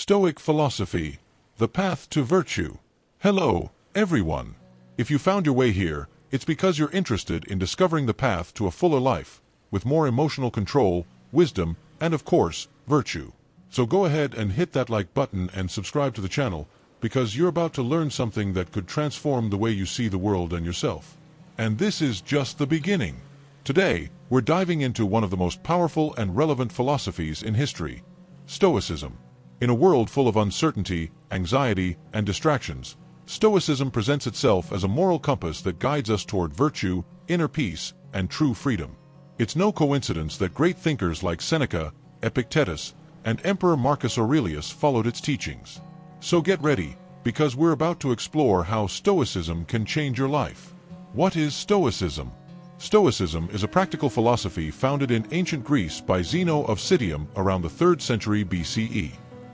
Stoic philosophy, the path to virtue. Hello, everyone. If you found your way here, it's because you're interested in discovering the path to a fuller life, with more emotional control, wisdom, and of course, virtue. So go ahead and hit that like button and subscribe to the channel, because you're about to learn something that could transform the way you see the world and yourself. And this is just the beginning. Today, we're diving into one of the most powerful and relevant philosophies in history, Stoicism. In a world full of uncertainty, anxiety, and distractions, Stoicism presents itself as a moral compass that guides us toward virtue, inner peace, and true freedom. It's no coincidence that great thinkers like Seneca, Epictetus, and Emperor Marcus Aurelius followed its teachings. So get ready, because we're about to explore how Stoicism can change your life. What is Stoicism? Stoicism is a practical philosophy founded in ancient Greece by Zeno of Citium around the 3rd century BCE.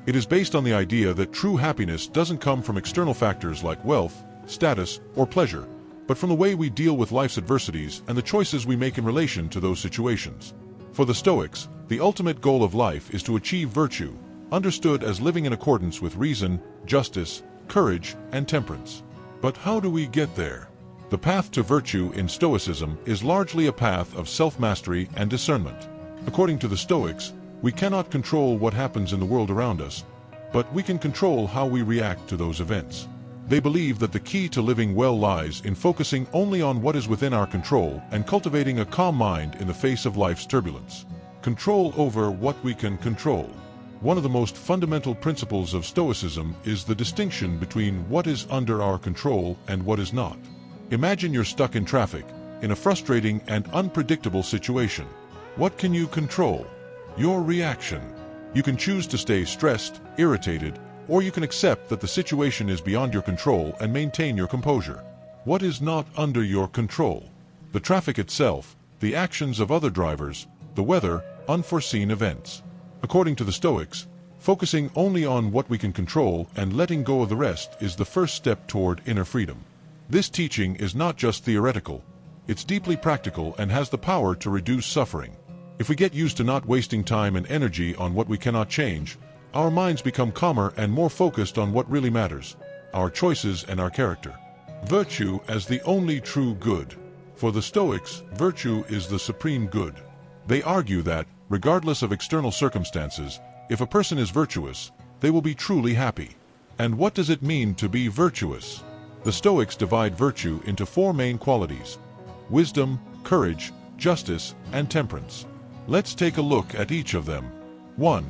It is based on the idea that true happiness doesn't come from external factors like wealth, status, or pleasure, but from the way we deal with life's adversities and the choices we make in relation to those situations. For the Stoics, the ultimate goal of life is to achieve virtue, understood as living in accordance with reason, justice, courage, and temperance. But how do we get there? The path to virtue in Stoicism is largely a path of self-mastery and discernment. According to the Stoics, we cannot control what happens in the world around us, but we can control how we react to those events. They believe that the key to living well lies in focusing only on what is within our control and cultivating a calm mind in the face of life's turbulence. Control over what we can control. One of the most fundamental principles of Stoicism is the distinction between what is under our control and what is not. Imagine you're stuck in traffic, in a frustrating and unpredictable situation. What can you control? Your reaction. You can choose to stay stressed, irritated, or you can accept that the situation is beyond your control and maintain your composure. What is not under your control? The traffic itself, the actions of other drivers, the weather, unforeseen events. According to the Stoics, focusing only on what we can control and letting go of the rest is the first step toward inner freedom. This teaching is not just theoretical, it's deeply practical and has the power to reduce suffering. If we get used to not wasting time and energy on what we cannot change, our minds become calmer and more focused on what really matters, our choices and our character. Virtue as the only true good. For the Stoics, virtue is the supreme good. They argue that, regardless of external circumstances, if a person is virtuous, they will be truly happy. And what does it mean to be virtuous? The Stoics divide virtue into 4 main qualities: wisdom, courage, justice, and temperance. Let's take a look at each of them. 1.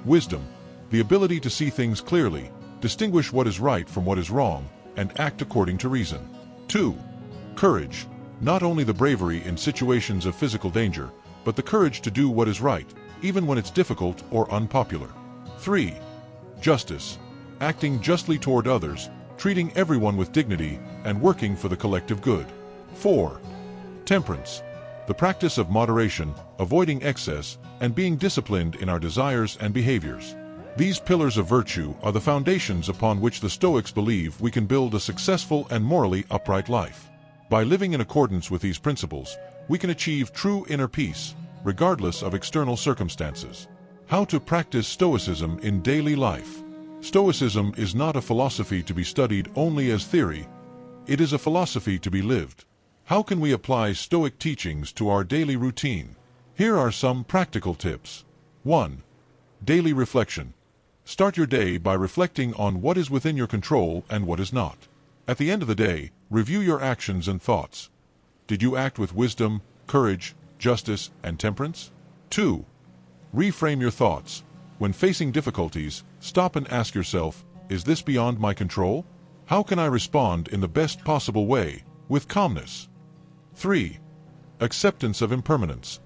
Wisdom, the ability to see things clearly, distinguish what is right from what is wrong, and act according to reason. 2. Courage, not only the bravery in situations of physical danger, but the courage to do what is right, even when it's difficult or unpopular. 3. Justice, acting justly toward others, treating everyone with dignity, and working for the collective good. 4. Temperance, the practice of moderation, avoiding excess, and being disciplined in our desires and behaviors. These pillars of virtue are the foundations upon which the Stoics believe we can build a successful and morally upright life. By living in accordance with these principles, we can achieve true inner peace, regardless of external circumstances. How to practice Stoicism in daily life. Stoicism is not a philosophy to be studied only as theory. It is a philosophy to be lived. How can we apply Stoic teachings to our daily routine? Here are some practical tips. 1. Daily reflection. Start your day by reflecting on what is within your control and what is not. At the end of the day, review your actions and thoughts. Did you act with wisdom, courage, justice, and temperance? 2. Reframe your thoughts. When facing difficulties, stop and ask yourself, is this beyond my control? How can I respond in the best possible way, with calmness? 3. Acceptance of impermanence.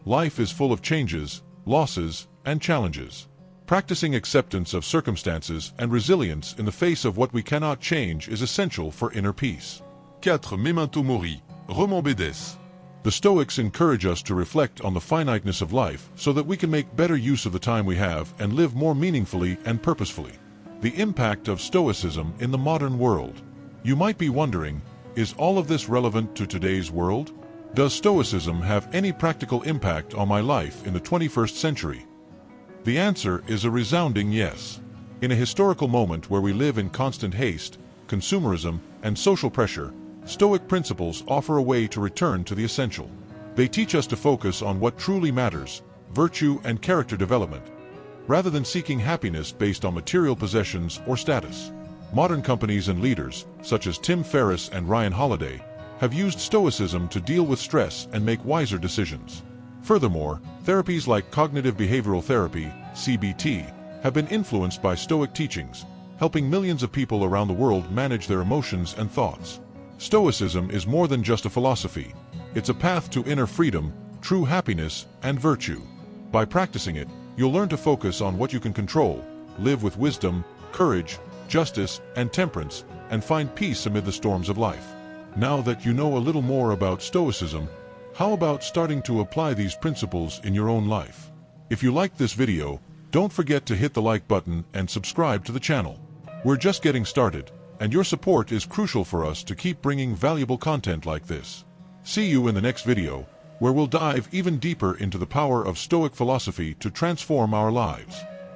Life is full of changes, losses, and challenges. Practicing acceptance of circumstances and resilience in the face of what we cannot change is essential for inner peace. 4. Memento mori, remens bedes. The Stoics encourage us to reflect on the finiteness of life so that we can make better use of the time we have and live more meaningfully and purposefully. The impact of Stoicism in the modern world. You might be wondering, is all of this relevant to today's world? Does Stoicism have any practical impact on my life in the 21st century? The answer is a resounding yes. In a historical moment where we live in constant haste, consumerism, and social pressure, Stoic principles offer a way to return to the essential. They teach us to focus on what truly matters, virtue and character development, rather than seeking happiness based on material possessions or status. Modern companies and leaders, such as Tim Ferriss and Ryan Holiday, have used Stoicism to deal with stress and make wiser decisions. Furthermore, therapies like cognitive behavioral therapy, CBT, have been influenced by Stoic teachings, helping millions of people around the world manage their emotions and thoughts. Stoicism is more than just a philosophy. It's a path to inner freedom, true happiness, and virtue. By practicing it, you'll learn to focus on what you can control, live with wisdom, courage, justice, and temperance, and find peace amid the storms of life. Now that you know a little more about Stoicism, how about starting to apply these principles in your own life? If you liked this video, don't forget to hit the like button and subscribe to the channel. We're just getting started, and your support is crucial for us to keep bringing valuable content like this. See you in the next video, where we'll dive even deeper into the power of Stoic philosophy to transform our lives.